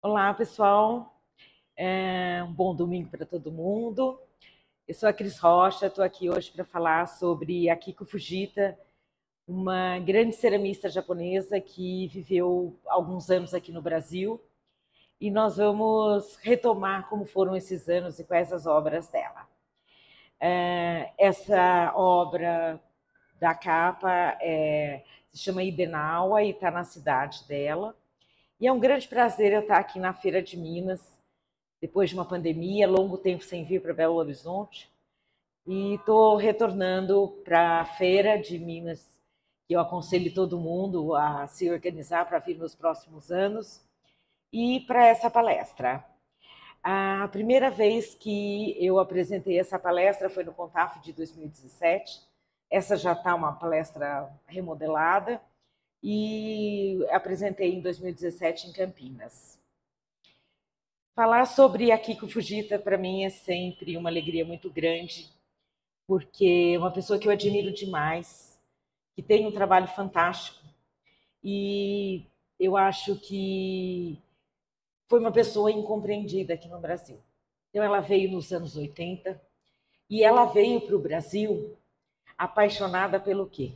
Olá, pessoal. Um bom domingo para todo mundo. Eu sou a Cris Rocha, estou aqui hoje para falar sobre Akiko Fujita, uma grande ceramista japonesa que viveu alguns anos aqui no Brasil. E nós vamos retomar como foram esses anos e quais as obras dela. Essa obra da capa se chama Idenawa e está na cidade dela. E é um grande prazer eu estar aqui na Feira de Minas, depois de uma pandemia, longo tempo sem vir para Belo Horizonte. E estou retornando para a Feira de Minas, que eu aconselho todo mundo a se organizar para vir nos próximos anos, e para essa palestra. A primeira vez que eu apresentei essa palestra foi no Contaf de 2017. Essa já está uma palestra remodelada, e apresentei em 2017 em Campinas. Falar sobre Akiko Fujita, para mim, é sempre uma alegria muito grande, porque é uma pessoa que eu admiro demais, que tem um trabalho fantástico, e eu acho que foi uma pessoa incompreendida aqui no Brasil. Então, ela veio nos anos 80, e ela veio para o Brasil apaixonada pelo quê?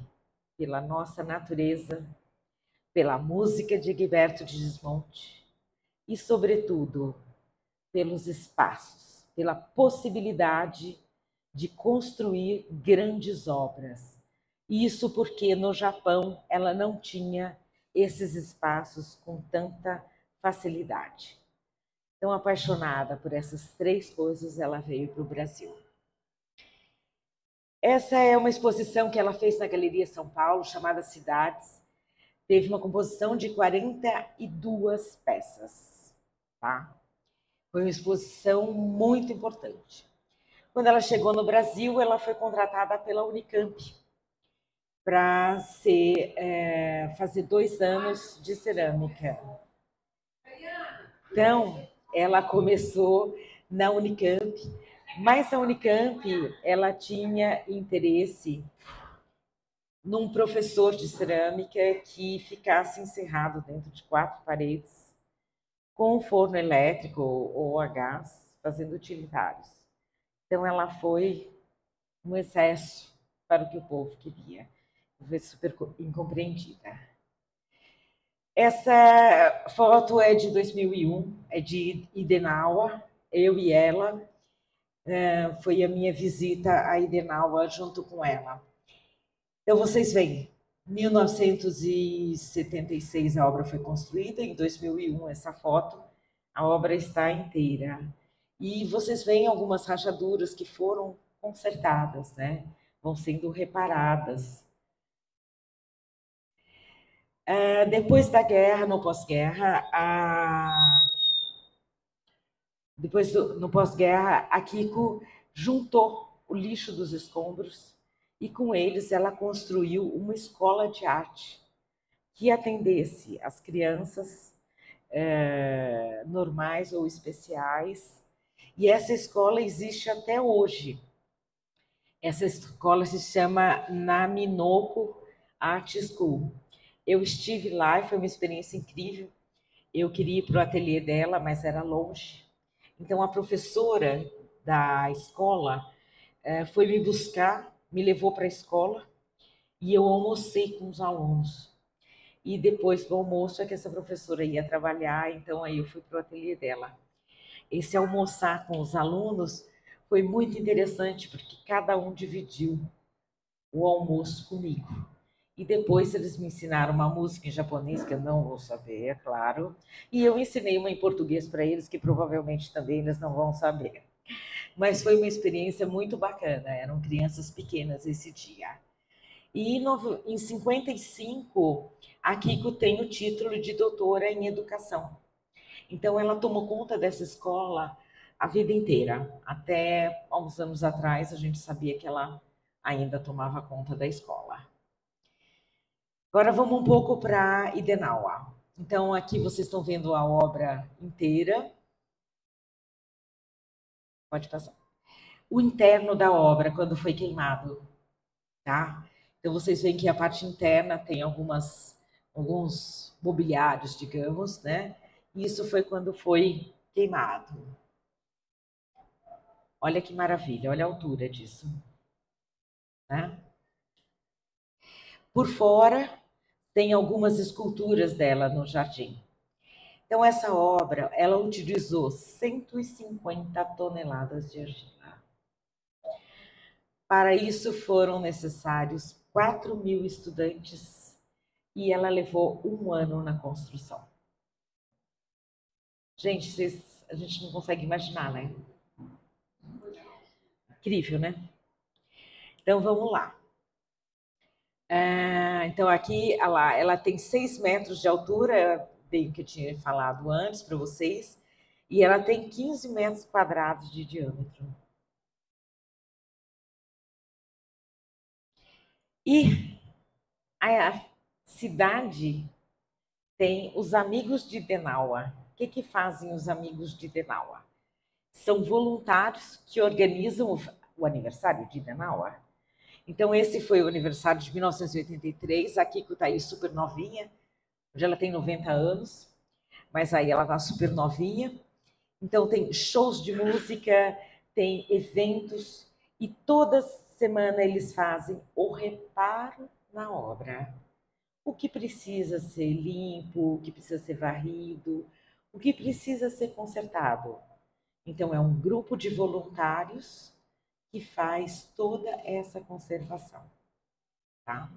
Pela nossa natureza, pela música de Egberto de Gismonti e, sobretudo, pelos espaços, pela possibilidade de construir grandes obras. Isso porque no Japão ela não tinha esses espaços com tanta facilidade. Então, apaixonada por essas três coisas, ela veio para o Brasil. Essa é uma exposição que ela fez na Galeria São Paulo, chamada Cidades. Teve uma composição de 42 peças, tá? Foi uma exposição muito importante. Quando ela chegou no Brasil, ela foi contratada pela Unicamp para fazer 2 anos de cerâmica. Então, ela começou na Unicamp, mas a Unicamp ela tinha interesse num professor de cerâmica que ficasse encerrado dentro de 4 paredes, com um forno elétrico ou a gás, fazendo utilitários. Então, ela foi um excesso para o que o povo queria. Foi super incompreendida. Essa foto é de 2001, é de Idenawa, eu e ela. Foi a minha visita a Idenawa junto com ela. Então, vocês veem, em 1976 a obra foi construída, em 2001 essa foto, a obra está inteira. E vocês veem algumas rachaduras que foram consertadas, né? Vão sendo reparadas. Depois da guerra, no pós-guerra, no pós-guerra, a Kiko juntou o lixo dos escombros e com eles ela construiu uma escola de arte que atendesse as crianças normais ou especiais. E essa escola existe até hoje. Essa escola se chama Naminoko Art School. Eu estive lá e foi uma experiência incrível. Eu queria ir para o ateliê dela, mas era longe. Então, a professora da escola foi me buscar, me levou para a escola e eu almocei com os alunos. E depois do almoço é que essa professora ia trabalhar, então aí eu fui para o ateliê dela. Esse almoçar com os alunos foi muito interessante, porque cada um dividiu o almoço comigo. E depois eles me ensinaram uma música em japonês, que eu não vou saber, é claro. E eu ensinei uma em português para eles, que provavelmente também eles não vão saber. Mas foi uma experiência muito bacana, eram crianças pequenas esse dia. E em 55, a Kiko tem o título de doutora em educação. Então, ela tomou conta dessa escola a vida inteira. Até há uns anos atrás, a gente sabia que ela ainda tomava conta da escola. Agora vamos um pouco para Idenawa. Então, aqui vocês estão vendo a obra inteira. Pode passar. O interno da obra, quando foi queimado, tá? Então, vocês veem que a parte interna tem alguns mobiliários, digamos, né? Isso foi quando foi queimado. Olha que maravilha, olha a altura disso, né? Por fora, tem algumas esculturas dela no jardim. Então, essa obra, ela utilizou 150 toneladas de argila. Para isso foram necessários 4.000 estudantes e ela levou 1 ano na construção. Gente, a gente não consegue imaginar, né? Incrível, né? Então, vamos lá. Então, aqui, ela tem 6 metros de altura, bem que eu tinha falado antes para vocês, e ela tem 15 metros quadrados de diâmetro. E a cidade tem os Amigos de Denaua. O que fazem os Amigos de Denaua? São voluntários que organizam o aniversário de Denaua. Então, esse foi o aniversário de 1983. A Kiko está aí super novinha. Hoje ela tem 90 anos, mas aí ela está super novinha. Então, tem shows de música, tem eventos, e toda semana eles fazem o reparo na obra. O que precisa ser limpo, o que precisa ser varrido, o que precisa ser consertado. Então, é um grupo de voluntários que faz toda essa conservação, tá?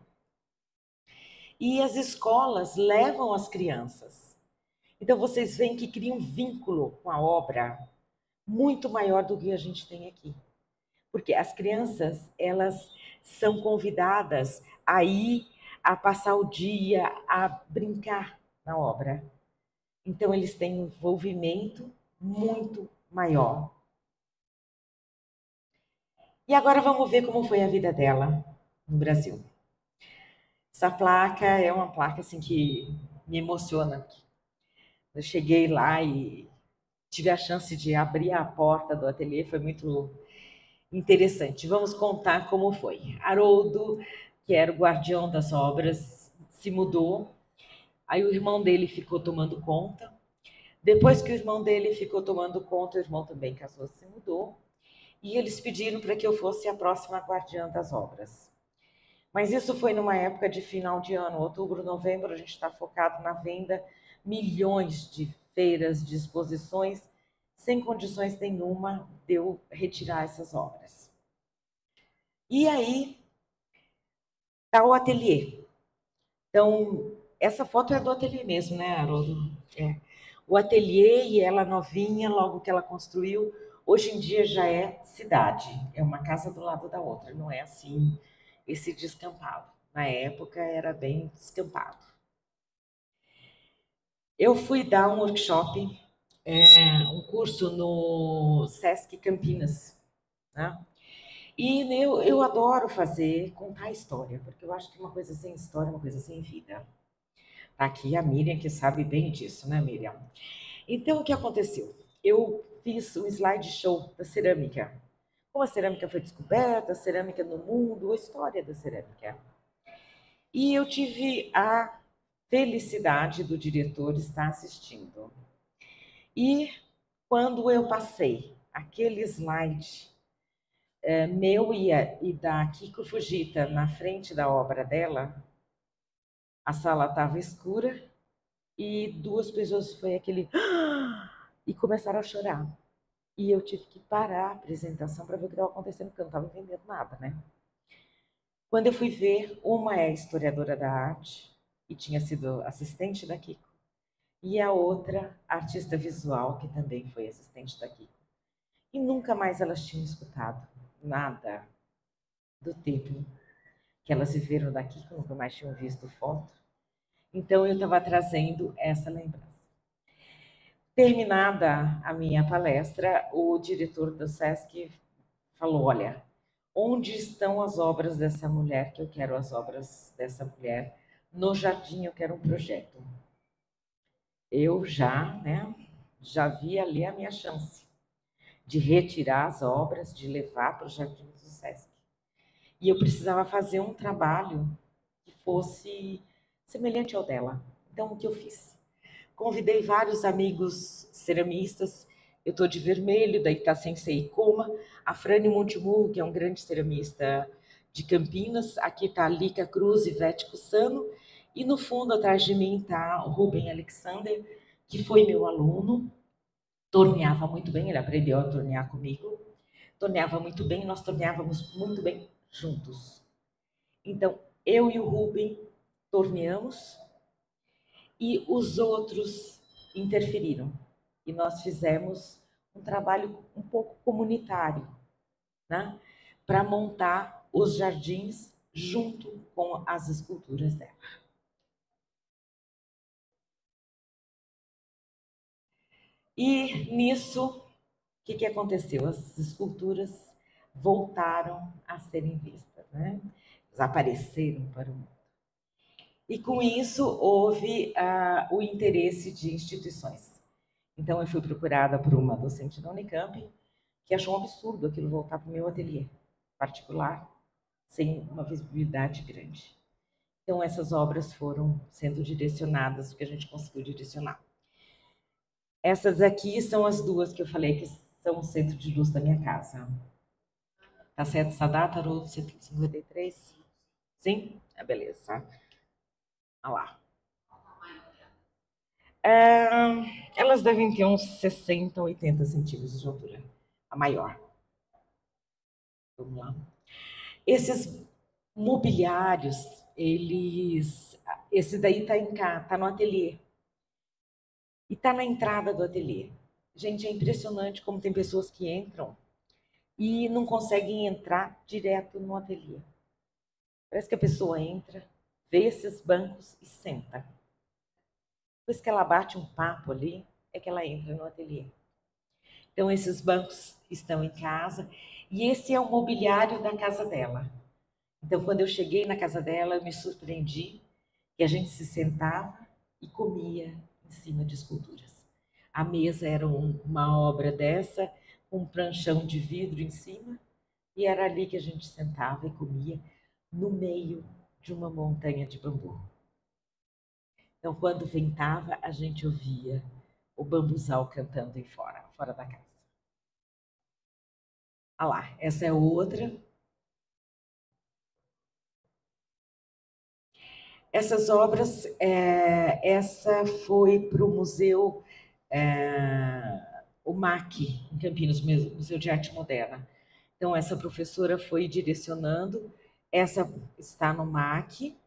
E as escolas levam as crianças. Então, vocês veem que cria um vínculo com a obra muito maior do que a gente tem aqui. Porque as crianças, elas são convidadas a ir, a passar o dia, a brincar na obra. Então, eles têm um envolvimento muito maior. E agora vamos ver como foi a vida dela no Brasil. Essa placa é uma placa assim que me emociona. Eu cheguei lá e tive a chance de abrir a porta do ateliê, foi muito interessante. Vamos contar como foi. Haroldo, que era o guardião das obras, se mudou. Aí o irmão dele ficou tomando conta. Depois que o irmão dele ficou tomando conta, o irmão também casou, se mudou. E eles pediram para que eu fosse a próxima guardiã das obras. Mas isso foi numa época de final de ano, outubro, novembro, a gente está focado na venda, milhões de feiras, de exposições, sem condições nenhuma de eu retirar essas obras. E aí está o ateliê. Então, essa foto é do ateliê mesmo, né, Haroldo? É. O ateliê e ela novinha, logo que ela construiu, hoje em dia já é cidade. É uma casa do lado da outra, não é assim, esse descampado. Na época era bem descampado. Eu fui dar um workshop, um curso no Sesc Campinas, né? E eu adoro contar história, porque eu acho que uma coisa sem história é uma coisa sem vida. Tá aqui a Miriam, que sabe bem disso, né, Miriam? Então, o que aconteceu? Eu fiz um slideshow da cerâmica. Como a cerâmica foi descoberta, a cerâmica no mundo, a história da cerâmica. E eu tive a felicidade do diretor estar assistindo. E quando eu passei aquele slide meu e da Kiko Fujita na frente da obra dela, a sala estava escura e 2 pessoas foi aquele e começaram a chorar. E eu tive que parar a apresentação para ver o que estava acontecendo, porque eu não estava entendendo nada, né? Quando eu fui ver, uma é historiadora da arte e tinha sido assistente da Kiko, e a outra, artista visual, que também foi assistente da Kiko. E nunca mais elas tinham escutado nada do tempo que elas viveram da Kiko, nunca mais tinham visto foto. Então eu estava trazendo essa lembrança. Terminada a minha palestra, o diretor do Sesc falou: olha, onde estão as obras dessa mulher, que eu quero as obras dessa mulher no jardim, eu quero um projeto. Eu já vi ali a minha chance de retirar as obras, de levar para o jardim do Sesc. E eu precisava fazer um trabalho que fosse semelhante ao dela. Então, o que eu fiz? convidei vários amigos ceramistas. Eu estou de vermelho, daí está Sensei Coma, a Frane Montemurro, que é um grande ceramista de Campinas. Aqui está a Lica Cruz e Vete Cussano. E no fundo, atrás de mim, está o Rubem Alexander, que foi meu aluno. Torneava muito bem, ele aprendeu a tornear comigo. Torneava muito bem, nós torneávamos muito bem juntos. Então, eu e o Rubem torneamos e os outros interferiram. E nós fizemos um trabalho um pouco comunitário, né? Para montar os jardins junto com as esculturas dela. E nisso, o que aconteceu? As esculturas voltaram a serem vistas, né? Desapareceram para o mundo. E com isso houve o interesse de instituições. Então eu fui procurada por uma docente da Unicamp que achou um absurdo aquilo voltar para o meu ateliê particular, sem uma visibilidade grande. Então essas obras foram sendo direcionadas, o que a gente conseguiu direcionar. Essas aqui são as duas que eu falei que são o centro de luz da minha casa. Tá certo essa data, Haroldo? 153? Sim? É, beleza. Olha lá. Elas devem ter uns 60, 80 centímetros de altura. A maior. Vamos lá. Esses mobiliários, eles... Esse daí tá no ateliê. E tá na entrada do ateliê. Gente, é impressionante como tem pessoas que entram e não conseguem entrar direto no ateliê. Parece que a pessoa entra, vê esses bancos e senta. Depois que ela bate um papo ali, é que ela entra no ateliê. Então, esses bancos estão em casa e esse é o mobiliário da casa dela. Então, quando eu cheguei na casa dela, eu me surpreendi que a gente se sentava e comia em cima de esculturas. A mesa era uma obra dessa, com um pranchão de vidro em cima, e era ali que a gente sentava e comia, no meio de uma montanha de bambu. Então, quando ventava, a gente ouvia o bambuzal cantando em fora da casa. Ah lá, essa é outra. Essas obras, essa foi para o museu, o MAC, em Campinas, Museu de Arte Moderna. Então, essa professora foi direcionando, essa está no MAC,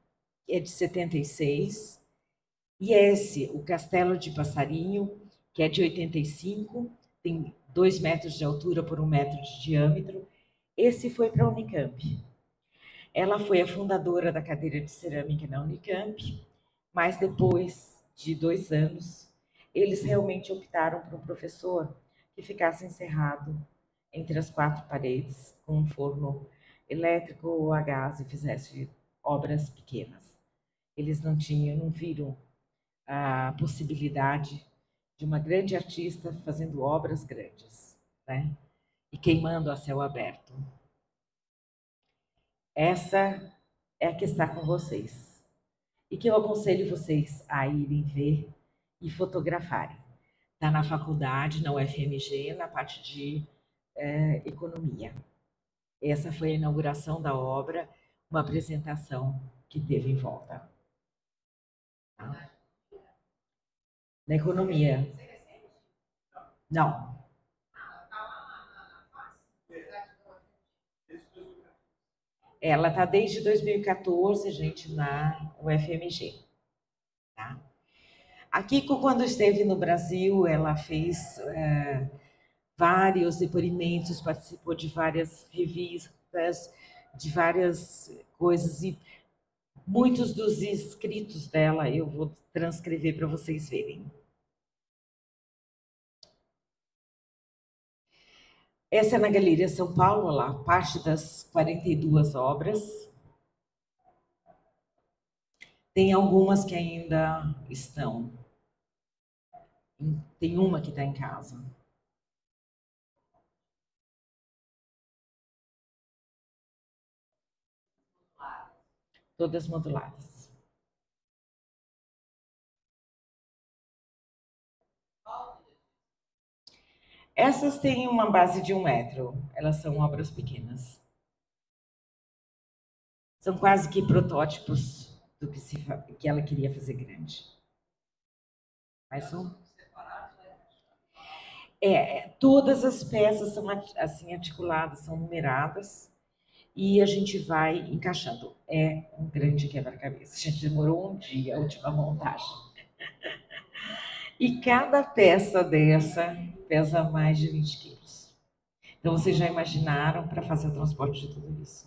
é de 76, e esse, o Castelo de Passarinho, que é de 85, tem 2 metros de altura por 1 metro de diâmetro, esse foi para a Unicamp. Ela foi a fundadora da cadeira de cerâmica na Unicamp, mas depois de 2 anos, eles realmente optaram por um professor que ficasse encerrado entre as 4 paredes, com um forno elétrico ou a gás e fizesse obras pequenas. Eles não viram a possibilidade de uma grande artista fazendo obras grandes, né? E queimando a céu aberto. Essa é a que está com vocês. E que eu aconselho vocês a irem ver e fotografarem. Está na faculdade, na UFMG, na parte de economia. Essa foi a inauguração da obra, uma apresentação que teve em volta. Tá? Na economia. Não. Ela está desde 2014, gente, na UFMG. Tá? A Kiko, quando esteve no Brasil, ela fez vários depoimentos, participou de várias revistas, de várias coisas, e muitos dos escritos dela eu vou transcrever para vocês verem. Essa é na Galeria São Paulo, lá, parte das 42 obras. Tem algumas que ainda estão. Tem uma que está em casa. Todas moduladas. Essas têm uma base de 1 metro, elas são obras pequenas. São quase que protótipos do que ela queria fazer grande. Mais um? Todas as peças são assim articuladas, são numeradas e a gente vai encaixando. É um grande quebra-cabeça. A gente demorou um dia a última montagem. E cada peça dessa pesa mais de 20 quilos. Então vocês já imaginaram para fazer o transporte de tudo isso?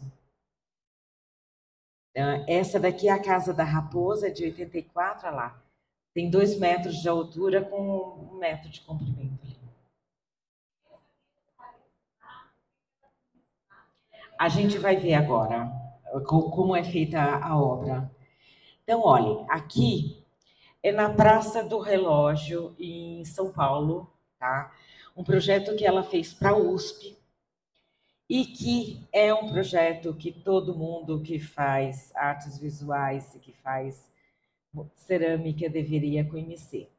Essa daqui é a Casa da Raposa, de 84, olha lá. Tem 2 metros de altura com 1 metro de comprimento ali. A gente vai ver agora como é feita a obra. Então, olhem, aqui é na Praça do Relógio, em São Paulo, tá? Um projeto que ela fez para a USP e que é um projeto que todo mundo que faz artes visuais e que faz cerâmica deveria conhecer.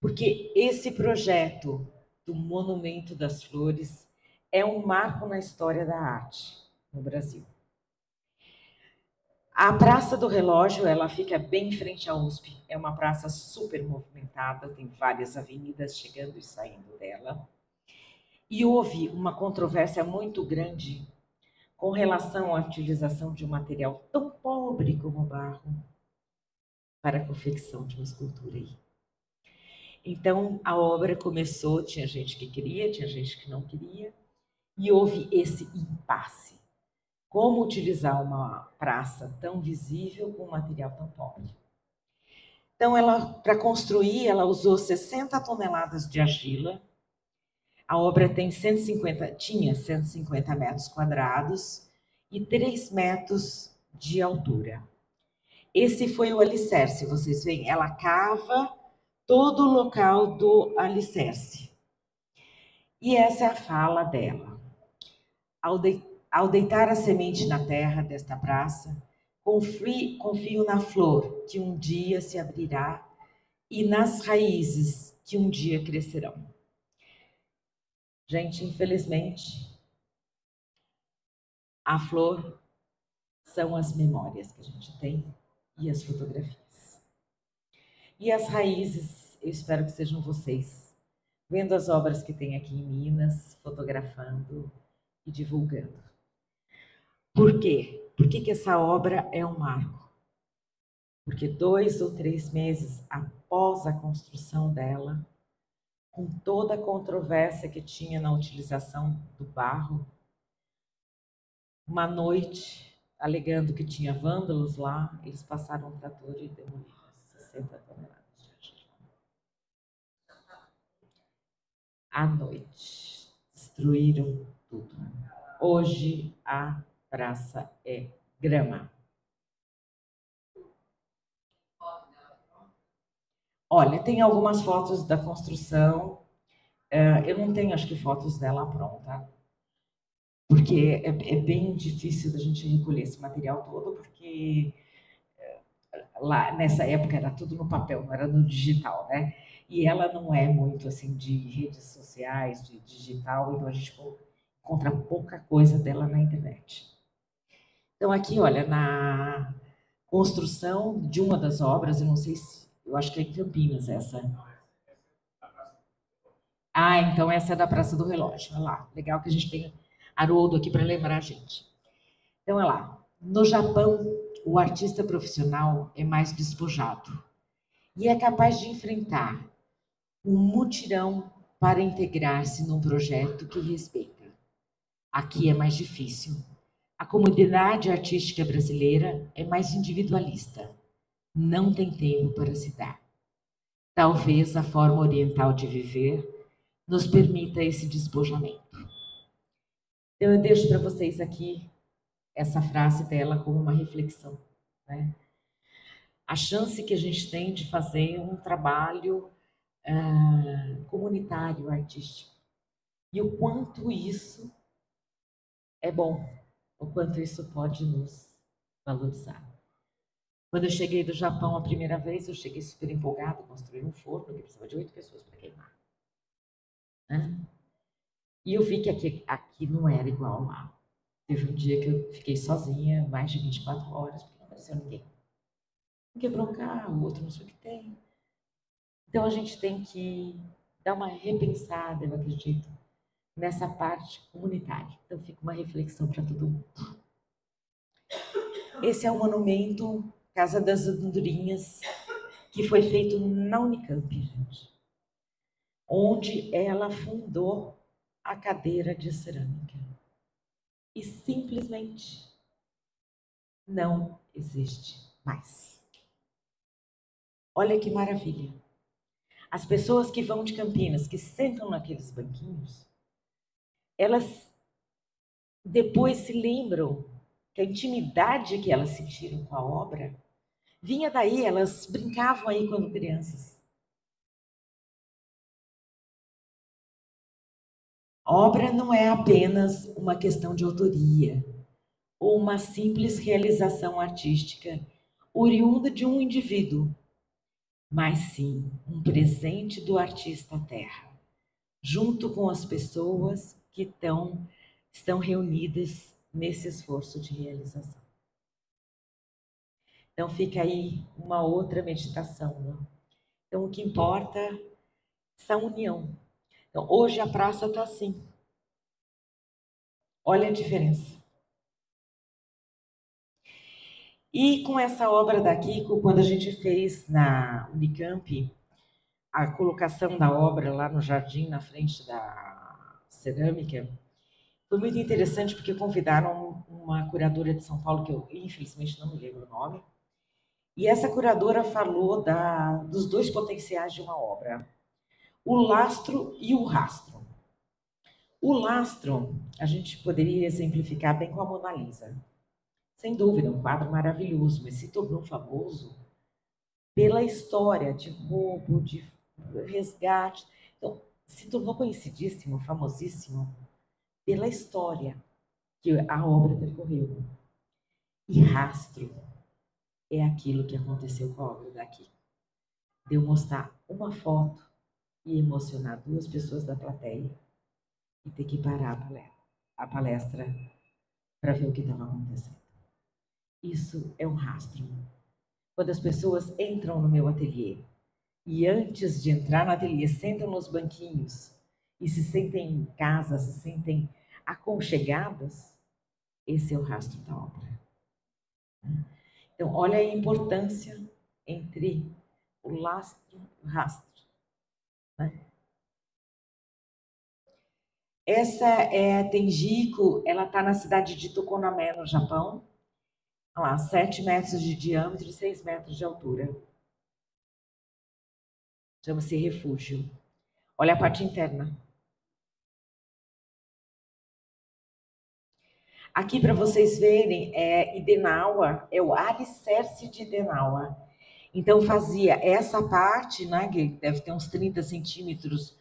Porque esse projeto do Monumento das Flores é um marco na história da arte no Brasil. A Praça do Relógio, ela fica bem em frente à USP. É uma praça super movimentada, tem várias avenidas chegando e saindo dela. E houve uma controvérsia muito grande com relação à utilização de um material tão pobre como o barro para a confecção de uma escultura aí. Então, a obra começou, tinha gente que queria, tinha gente que não queria, e houve esse impasse. Como utilizar uma praça tão visível com um material tão pobre? Então, para construir, ela usou 60 toneladas de argila. A obra tinha 150 metros quadrados e 3 metros de altura. Esse foi o alicerce, vocês veem, ela cava todo o local do alicerce. E essa é a fala dela. Ao deitar a semente na terra desta praça, confio na flor que um dia se abrirá e nas raízes que um dia crescerão. Gente, infelizmente, a flor são as memórias que a gente tem e as fotografias. E as raízes, eu espero que sejam vocês, vendo as obras que tem aqui em Minas, fotografando e divulgando. Por quê? Por que essa obra é um marco? Porque 2 ou 3 meses após a construção dela, com toda a controvérsia que tinha na utilização do barro, uma noite, alegando que tinha vândalos lá, eles passaram um trator e demoliram 60 toneladas de argila. À noite, destruíram tudo. Hoje a praça é grama. Olha, tem algumas fotos da construção. Eu não tenho, acho que, fotos dela pronta, porque é bem difícil da gente recolher esse material todo, porque lá nessa época era tudo no papel, não era no digital, né? E ela não é muito assim de redes sociais, de digital, então a gente encontra pouca coisa dela na internet. Então aqui, olha, na construção de uma das obras, eu não sei se, eu acho que é em Campinas essa. Ah, então essa é da Praça do Relógio. Olha lá, legal que a gente tem Haroldo aqui para lembrar a gente. Então, olha lá. No Japão, o artista profissional é mais despojado e é capaz de enfrentar um mutirão para integrar-se num projeto que respeita. Aqui é mais difícil. A comunidade artística brasileira é mais individualista. Não tem tempo para se dar. Talvez a forma oriental de viver nos permita esse despojamento. Então, eu deixo para vocês aqui essa frase dela como uma reflexão, né? A chance que a gente tem de fazer um trabalho comunitário, artístico. E o quanto isso é bom, o quanto isso pode nos valorizar. Quando eu cheguei do Japão a primeira vez, eu cheguei super empolgada, construí um forno que precisava de 8 pessoas para queimar. Né? E eu vi que aqui não era igual lá. Teve um dia que eu fiquei sozinha, mais de 24 horas, porque não apareceu ninguém. Um quebrou o carro, o outro não sei o que tem. Então a gente tem que dar uma repensada, eu acredito, nessa parte comunitária. Então fica uma reflexão para todo mundo. Esse é o monumento Casa das Andorinhas, que foi feito na Unicamp, gente, onde ela fundou a cadeira de cerâmica. E simplesmente não existe mais. Olha que maravilha. As pessoas que vão de Campinas, que sentam naqueles banquinhos, elas depois se lembram que a intimidade que elas sentiram com a obra vinha daí, elas brincavam aí quando crianças. A obra não é apenas uma questão de autoria ou uma simples realização artística oriunda de um indivíduo, mas sim um presente do artista à terra, junto com as pessoas que estão reunidas nesse esforço de realização. Então fica aí uma outra meditação, né? Então o que importa é essa união. Então, hoje a praça está assim. Olha a diferença. E com essa obra da Kiko, quando a gente fez na Unicamp a colocação da obra lá no jardim, na frente da cerâmica, foi muito interessante porque convidaram uma curadora de São Paulo, que eu infelizmente não me lembro o nome, e essa curadora falou dos dois potenciais de uma obra, o lastro e o rastro. O lastro, a gente poderia exemplificar bem com a Mona Lisa. Sem dúvida, um quadro maravilhoso, mas se tornou famoso pela história de roubo, de resgate. Então, se tornou conhecidíssimo, famosíssimo, pela história que a obra percorreu. E rastro é aquilo que aconteceu com a obra daqui. De eu mostrar uma foto e emocionar duas pessoas da plateia e ter que parar a palestra para ver o que estava acontecendo. Isso é um rastro. Quando as pessoas entram no meu ateliê e antes de entrar no ateliê sentam nos banquinhos e se sentem em casa, se sentem aconchegadas, esse é o rastro da obra. Então, olha a importância entre o lastro e o rastro. Né? Essa é a Tenjiko, ela está na cidade de Tokoname, no Japão. Olha lá, 7 metros de diâmetro e 6 metros de altura. Chama-se refúgio. Olha a parte interna. Aqui para vocês verem, Idenawa, é o alicerce de Idenawa. Então fazia essa parte, né, que deve ter uns 30 centímetros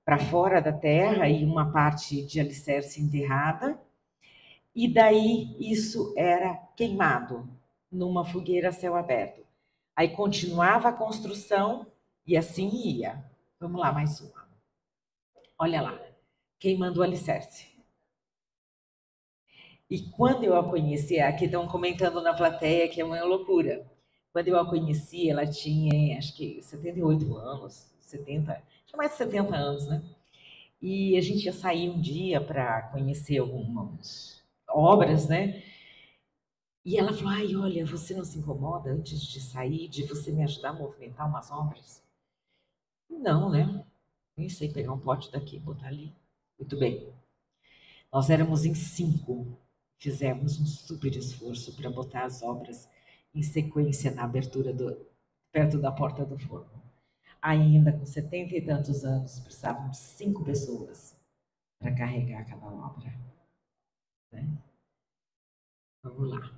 para fora da terra e uma parte de alicerce enterrada. E daí isso era queimado numa fogueira a céu aberto. Aí continuava a construção e assim ia. Vamos lá, mais uma. Olha lá, queimando o alicerce. E quando eu a conheci, aqui estão comentando na plateia que é uma loucura. Quando eu a conheci, ela tinha, acho que 78 anos, 70, tinha mais de 70 anos, né? E a gente ia sair um dia para conhecer algumas obras, né? E ela falou: ai, olha, você não se incomoda antes de sair, de você me ajudar a movimentar umas obras? Não, né? Nem sei pegar um pote daqui e botar ali. Muito bem. Nós éramos em 5. Fizemos um super esforço para botar as obras em sequência na abertura perto da porta do forno. Ainda com 70 e tantos anos, precisavam de 5 pessoas para carregar aquela obra. Né? Vamos lá.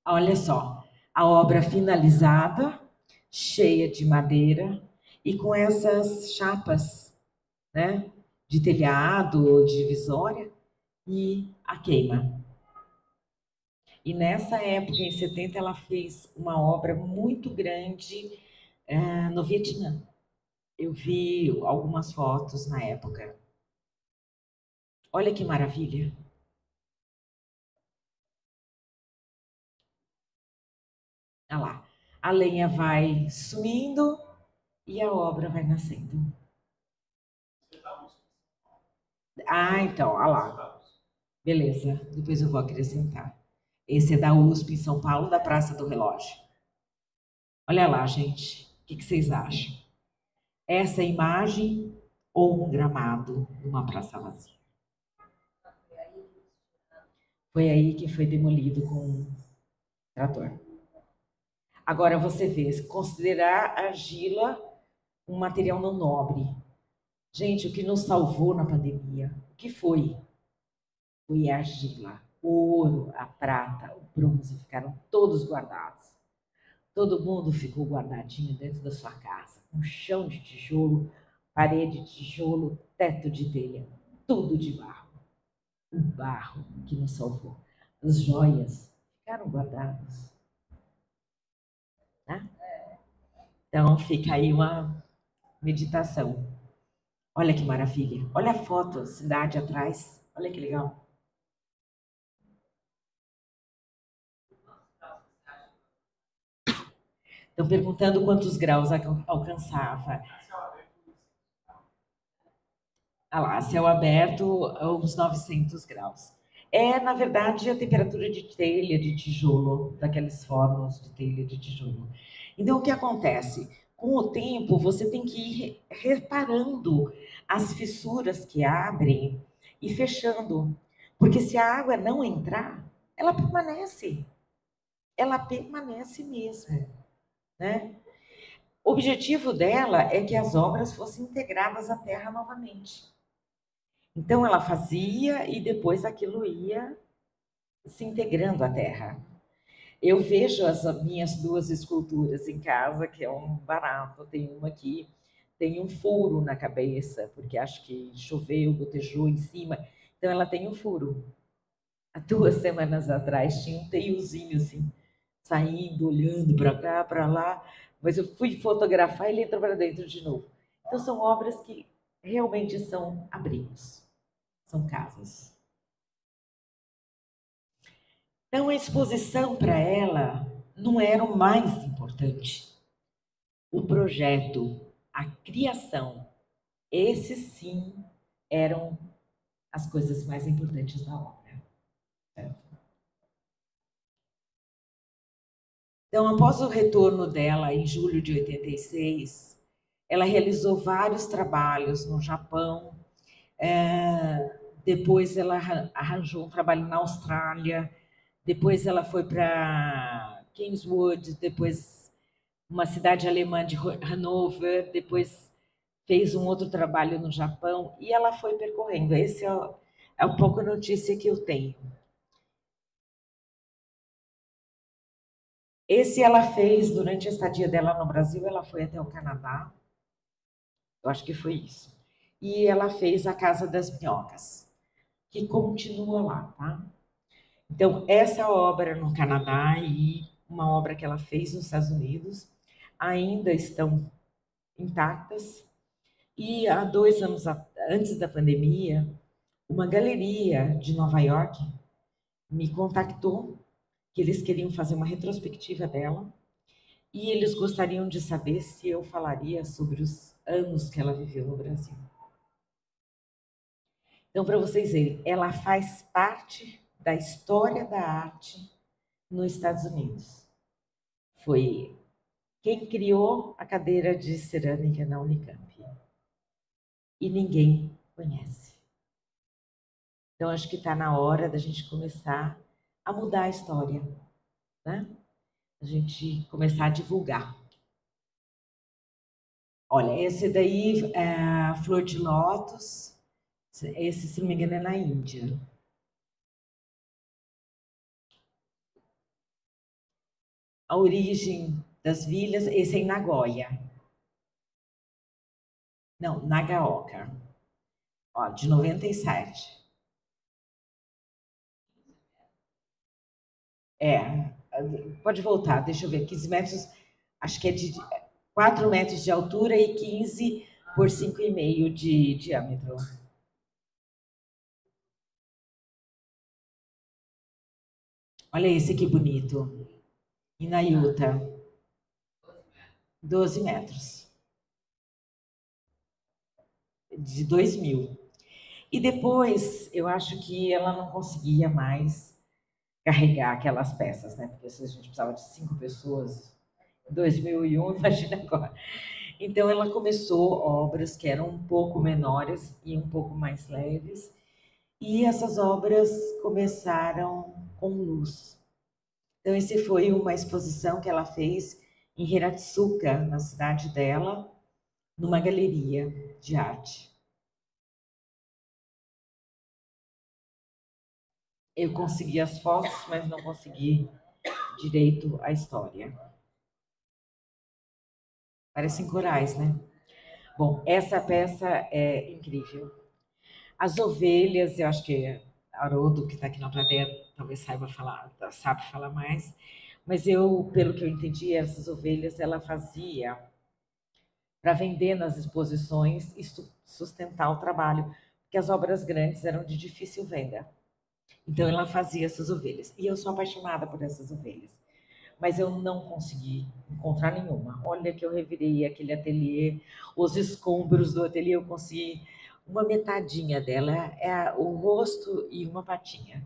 Olha só, a obra finalizada, cheia de madeira e com essas chapas, né, de telhado ou de divisória e a queima. E nessa época, em 70, ela fez uma obra muito grande no Vietnã. Eu vi algumas fotos na época. Olha que maravilha. Olha lá. A lenha vai sumindo e a obra vai nascendo. Ah, então, olha lá. Beleza, depois eu vou acrescentar. Esse é da USP em São Paulo, da Praça do Relógio. Olha lá, gente. O que vocês acham? Essa imagem ou um gramado numa praça vazia? Foi aí que foi demolido com um trator. Agora você vê, considerar a argila um material não nobre. Gente, o que nos salvou na pandemia, o que foi? Foi a argila. O ouro, a prata, o bronze ficaram todos guardados. Todo mundo ficou guardadinho dentro da sua casa, com chão de tijolo, parede de tijolo, teto de telha, tudo de barro. O barro que nos salvou. As joias ficaram guardadas. Né? Então fica aí uma meditação. Olha que maravilha. Olha a foto, a cidade atrás. Olha que legal. Estão perguntando quantos graus alcançava. Ah lá, céu aberto, uns 900 graus. É, na verdade, a temperatura de telha de tijolo, daqueles fornos de telha de tijolo. Então, o que acontece? Com o tempo, você tem que ir reparando as fissuras que abrem e fechando. Porque se a água não entrar, ela permanece. Ela permanece mesmo, né? O objetivo dela é que as obras fossem integradas à terra novamente. Então ela fazia e depois aquilo ia se integrando à terra. Eu vejo as minhas duas esculturas em casa, que é um barato. Tem uma aqui, tem um furo na cabeça, porque acho que choveu, gotejou em cima. Então ela tem um furo. Há 2 semanas atrás tinha um teiozinho assim, saindo, olhando para cá, para lá. Mas eu fui fotografar e ele entrou para dentro de novo. Então são obras que realmente são abrigos, são casas. Então, a exposição para ela não era o mais importante. O projeto, a criação, esses sim eram as coisas mais importantes da obra. Certo? Então, após o retorno dela, em julho de 86, ela realizou vários trabalhos no Japão. Depois, ela arranjou um trabalho na Austrália. Depois, ela foi para Kingswood. Depois, uma cidade alemã de Hannover, depois fez um outro trabalho no Japão e ela foi percorrendo. Esse é um pouco a notícia que eu tenho. Esse ela fez durante a estadia dela no Brasil, ela foi até o Canadá, eu acho que foi isso. E ela fez a Casa das Minhocas, que continua lá, tá? Então, essa obra no Canadá e uma obra que ela fez nos Estados Unidos ainda estão intactas. E há 2 anos antes da pandemia, uma galeria de Nova York me contactou que eles queriam fazer uma retrospectiva dela e eles gostariam de saber se eu falaria sobre os anos que ela viveu no Brasil. Então, para vocês verem, ela faz parte da história da arte nos Estados Unidos. Foi quem criou a cadeira de cerâmica na Unicamp. E ninguém conhece. Então, acho que está na hora da gente começar a mudar a história, né? A gente começar a divulgar. Olha, esse daí é a flor de lótus. Esse, se não me engano, é na Índia. A origem das vilhas, esse é em Nagoya. Não, Nagaoka. Ó, de 97. É, pode voltar, deixa eu ver. 15 metros, acho que é de 4 metros de altura e 15 por 5,5 de diâmetro. Olha esse que bonito. Inayuta, 12 metros, de 2000. E depois, eu acho que ela não conseguia mais carregar aquelas peças, né? Porque se a gente precisava de 5 pessoas em 2001, imagina agora. Então, ela começou obras que eram um pouco menores e um pouco mais leves, e essas obras começaram com luz. Então, esse foi uma exposição que ela fez em Hiratsuka, na cidade dela, numa galeria de arte. Eu consegui as fotos, mas não consegui direito a história. Parecem corais, né? Bom, essa peça é incrível. As ovelhas, eu acho que Haroldo, que está aqui na plateia, talvez saiba falar, sabe falar mais, mas eu, pelo que eu entendi, essas ovelhas ela fazia para vender nas exposições e sustentar o trabalho, porque as obras grandes eram de difícil venda. Então ela fazia essas ovelhas. E eu sou apaixonada por essas ovelhas. Mas eu não consegui encontrar nenhuma. Olha que eu revirei aquele ateliê, os escombros do ateliê, eu consegui uma metadinha dela, é o rosto e uma patinha.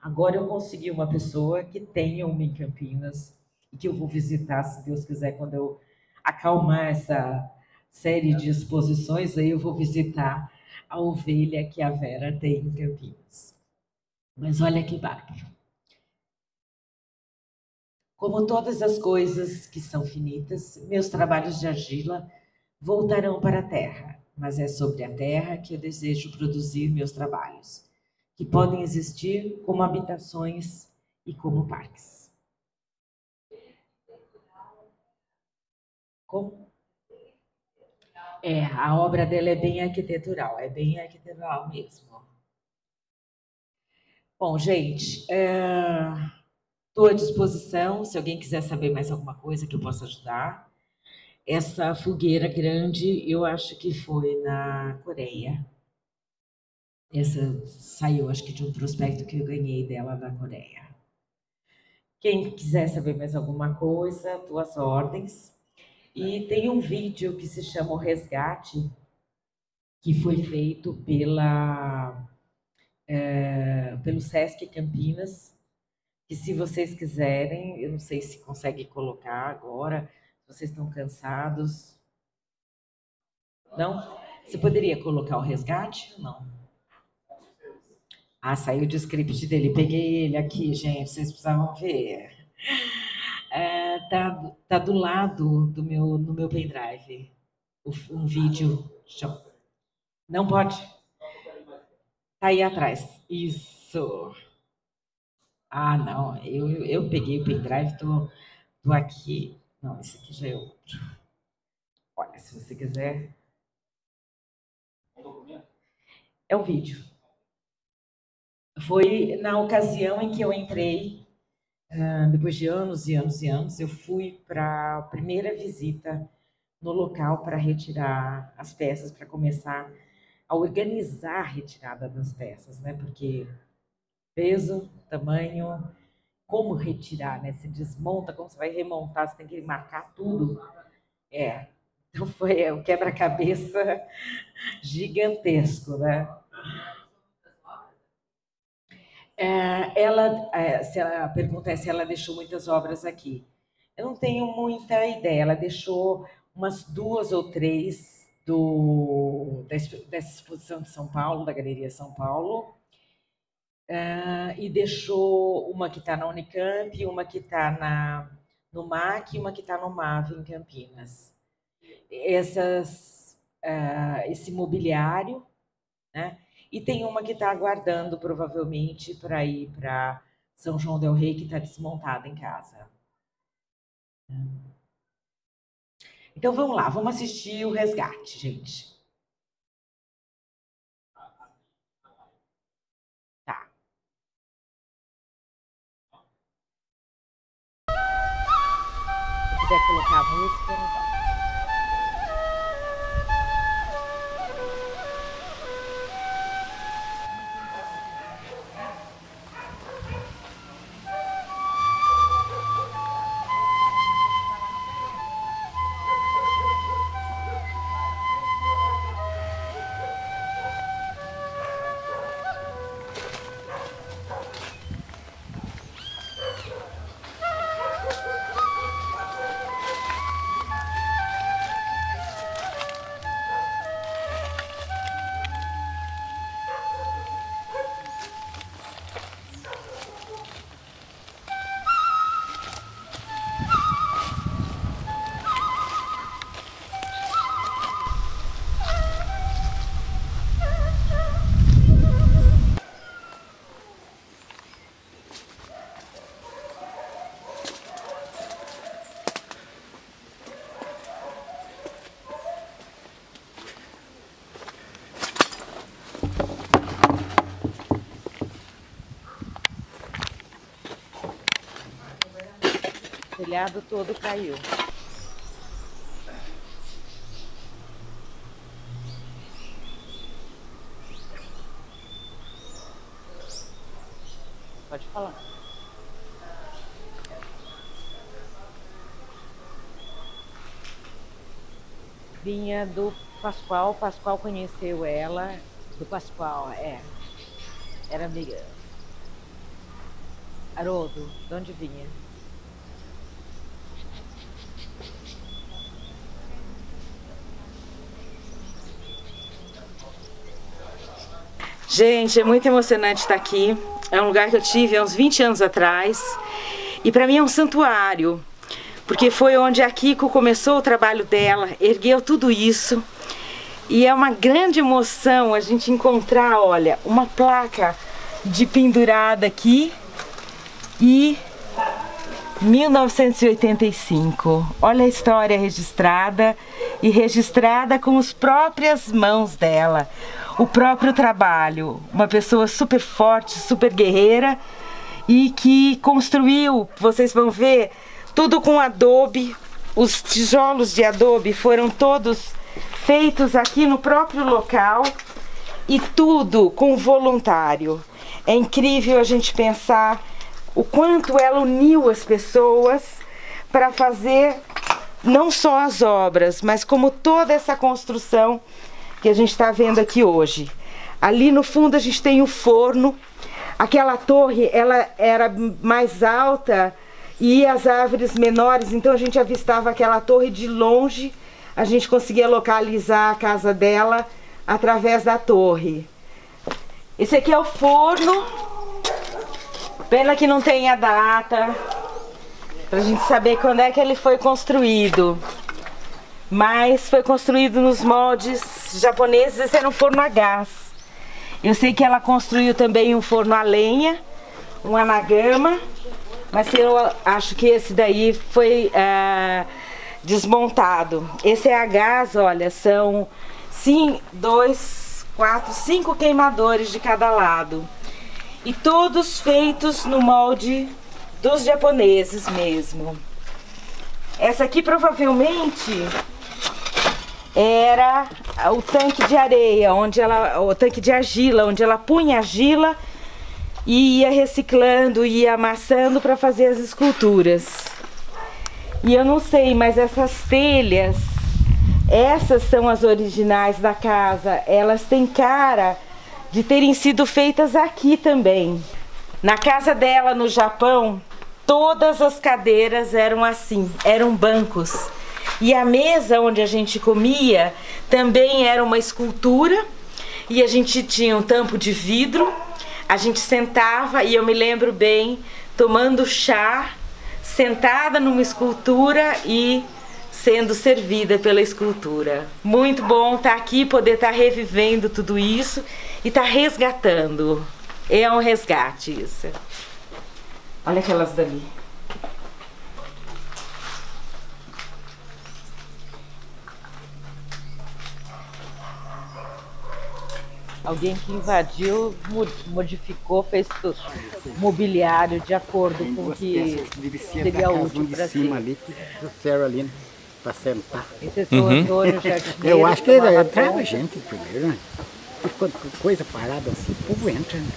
Agora eu consegui uma pessoa que tenha uma em Campinas e que eu vou visitar, se Deus quiser, quando eu acalmar essa série de exposições, aí eu vou visitar a ovelha que a Vera tem em Campinas. Mas olha que bárbaro. Como todas as coisas que são finitas, meus trabalhos de argila voltarão para a terra, mas é sobre a terra que eu desejo produzir meus trabalhos, que podem existir como habitações e como parques. Como? É, a obra dela é bem arquitetural mesmo. Bom, gente, estou à disposição, se alguém quiser saber mais alguma coisa que eu possa ajudar. Essa fogueira grande, eu acho que foi na Coreia. Essa saiu, acho que de um prospecto que eu ganhei dela da Coreia. Quem quiser saber mais alguma coisa, tuas ordens. E tem um vídeo que se chama O Resgate, que foi feito pelo Sesc Campinas, que se vocês quiserem, eu não sei se consegue colocar agora, se vocês estão cansados. Não? Você poderia colocar o resgate ou não? Ah, saiu o script dele. Peguei ele aqui, gente. Vocês precisavam ver. Tá do lado no meu pendrive. Um vídeo. Não pode? Tá aí atrás. Isso. Ah, não. Eu peguei o pendrive, tô aqui. Não, esse aqui já é outro. Olha, se você quiser. É um vídeo. Foi na ocasião em que eu entrei, depois de anos e anos e anos, eu fui para a primeira visita no local para retirar as peças, para começar a organizar a retirada das peças, né? Porque peso, tamanho, como retirar, né? Você desmonta, como você vai remontar, você tem que marcar tudo. Então foi o quebra-cabeça gigantesco, né? Se a pergunta é se ela deixou muitas obras aqui. Eu não tenho muita ideia. Ela deixou umas 2 ou 3 dessa exposição de São Paulo, da Galeria São Paulo, e deixou uma que está na Unicamp, uma que está no MAC e uma que está no MAV, em Campinas. Esse mobiliário, né? E tem uma que está aguardando, provavelmente, para ir para São João del Rei, que está desmontada em casa. Então vamos lá, vamos assistir o resgate, gente. Tá. Se quiser colocar a música, não vai. telhado todo caiu. Pode falar. Vinha do Pascoal, Pascoal conheceu ela, do Pascoal, era amiga. Haroldo, de onde vinha? Gente, é muito emocionante estar aqui. É um lugar que eu tive há uns 20 anos atrás. E para mim é um santuário. Porque foi onde a Kiko começou o trabalho dela, ergueu tudo isso. E é uma grande emoção a gente encontrar, olha, uma placa de pendurada aqui. E 1985. Olha a história registrada. E registrada com as próprias mãos dela. O próprio trabalho, uma pessoa super forte, super guerreira e que construiu, vocês vão ver, tudo com adobe. Os tijolos de adobe foram todos feitos aqui no próprio local e tudo com voluntário. É incrível a gente pensar o quanto ela uniu as pessoas para fazer não só as obras, mas como toda essa construção que a gente está vendo aqui hoje. Ali no fundo a gente tem o forno. Aquela torre, ela era mais alta e as árvores menores, então a gente avistava aquela torre de longe. A gente conseguia localizar a casa dela através da torre. Esse aqui é o forno. Pena que não tem a data, pra gente saber quando é que ele foi construído. Mas foi construído nos moldes japoneses. Esse era um forno a gás. Eu sei que ela construiu também um forno a lenha, um anagama, mas eu acho que esse daí foi desmontado. Esse é a gás, olha, são 5 queimadores de cada lado. E todos feitos no molde dos japoneses mesmo. Essa aqui provavelmente era o tanque de areia, o tanque de argila, onde ela punha argila e ia reciclando, ia amassando para fazer as esculturas. E eu não sei, mas essas telhas, essas são as originais da casa. Elas têm cara de terem sido feitas aqui também. Na casa dela no Japão, todas as cadeiras eram assim, eram bancos. E a mesa onde a gente comia também era uma escultura. E a gente tinha um tampo de vidro. A gente sentava, e eu me lembro bem, tomando chá, sentada numa escultura e sendo servida pela escultura. Muito bom estar aqui, poder estar revivendo tudo isso e estar resgatando. É um resgate isso. Olha aquelas dali. Alguém que invadiu, modificou, fez tudo, mobiliário de acordo com o que seria útil para cima ali, trouxeram ali, né, para sentar. Esse é o Antônio Jardineiro. Eu acho que entrava gente primeiro, né? Quando coisa parada assim, o povo entra. Né?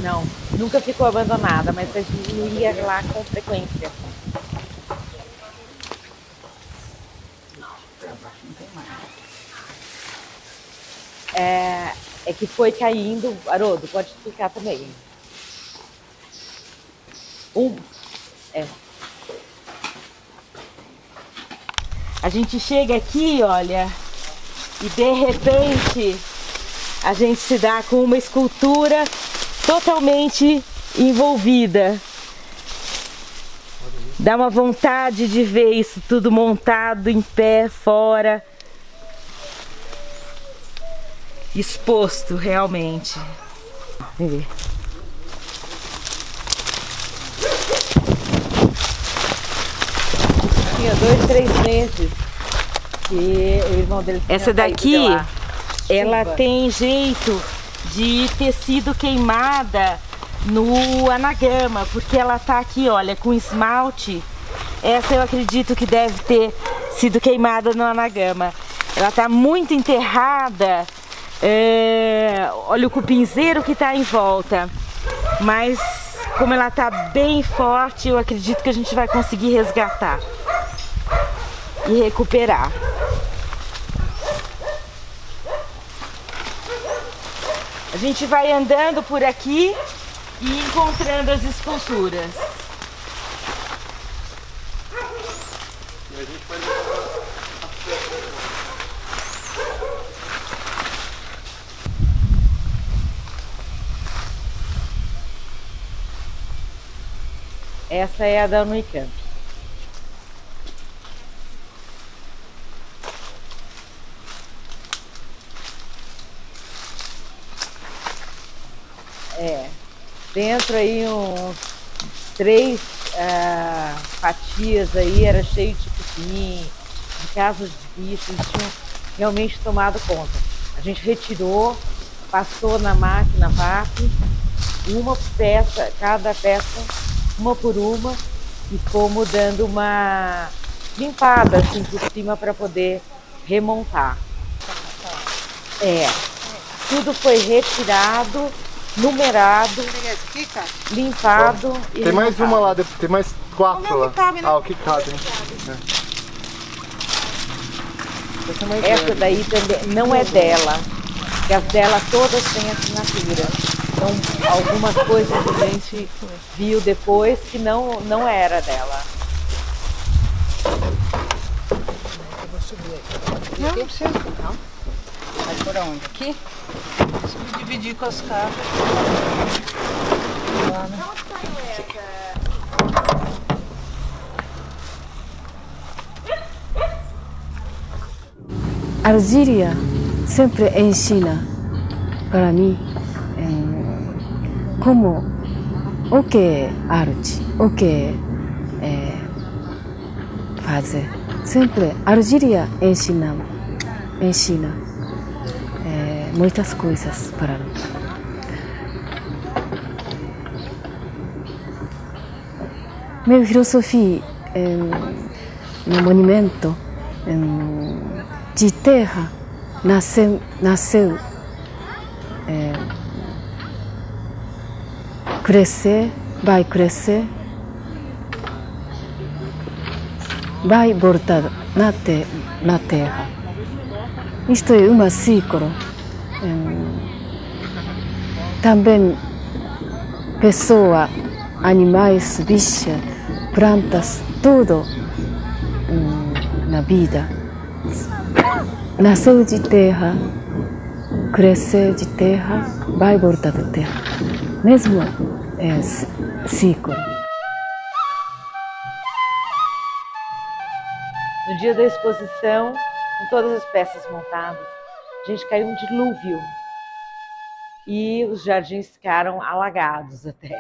Não, nunca ficou abandonada, mas a gente ia lá com frequência. É que foi caindo. Haroldo, pode explicar também. A gente chega aqui, olha, e de repente a gente se dá com uma escultura totalmente envolvida. Dá uma vontade de ver isso tudo montado em pé, fora. Exposto realmente. Vem ver. Tinha 2, 3 meses que o irmão dele tinha. Essa daqui, ela tem jeito de ter sido queimada no anagama, porque ela tá aqui, olha, com esmalte. Essa eu acredito que deve ter sido queimada no anagama. Ela tá muito enterrada. Olha o cupinzeiro que tá em volta. Mas como ela tá bem forte, eu acredito que a gente vai conseguir resgatar e recuperar. A gente vai andando por aqui e encontrando as esculturas. Essa é a da Unicamp. Dentro aí uns 3 fatias aí, era cheio de cupim, de casas de bichos, eles tinham realmente tomado conta. A gente retirou, passou na máquina VAP, uma peça, cada peça, uma por uma, e fomos dando uma limpada assim por cima para poder remontar. Tudo foi retirado, numerado, limpado. Tem mais uma lá, tem mais 4 lá. Cabe, né? Ah, o que cabe, né? Essa daí também não é dela, porque as dela todas têm assinatura. Então, algumas coisas a gente viu depois que não era dela. Eu vou subir aqui. Não precisa, não. Vai por onde? Aqui? Vou dividir com as caixas. Lá, né? Argélia sempre ensina para mim como o que é arte, o que é fazer. Sempre Argélia ensina muitas coisas para mim. Minha filosofia no monumento de terra nasceu vai crescer, vai voltar na terra. Isto é um ciclo. Também pessoas, animais, bichos, plantas, tudo na vida. Nasceu de terra, crescer de terra, vai voltar de terra. Mesmo ciclo. No dia da exposição, com todas as peças montadas, a gente caiu um dilúvio e os jardins ficaram alagados até.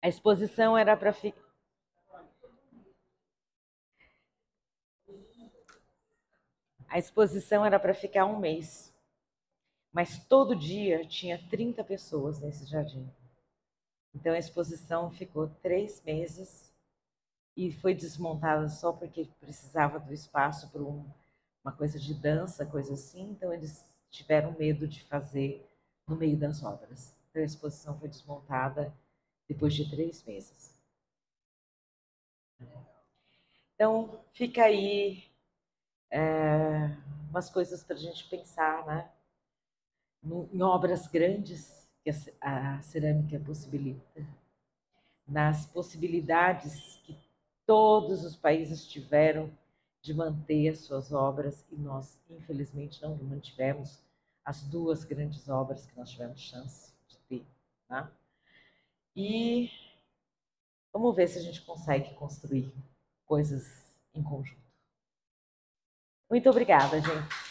A exposição era para ficar. A exposição era para ficar 1 mês, mas todo dia tinha 30 pessoas nesse jardim. Então a exposição ficou 3 meses e foi desmontada só porque precisava do espaço para uma coisa de dança, coisa assim. Então eles tiveram medo de fazer no meio das obras. Então a exposição foi desmontada depois de 3 meses. Então fica aí umas coisas para a gente pensar, né? Em obras grandes que a cerâmica possibilita, nas possibilidades que todos os países tiveram de manter as suas obras e nós, infelizmente, não mantivemos as 2 grandes obras que nós tivemos chance de ter, tá? E vamos ver se a gente consegue construir coisas em conjunto. Muito obrigada, gente.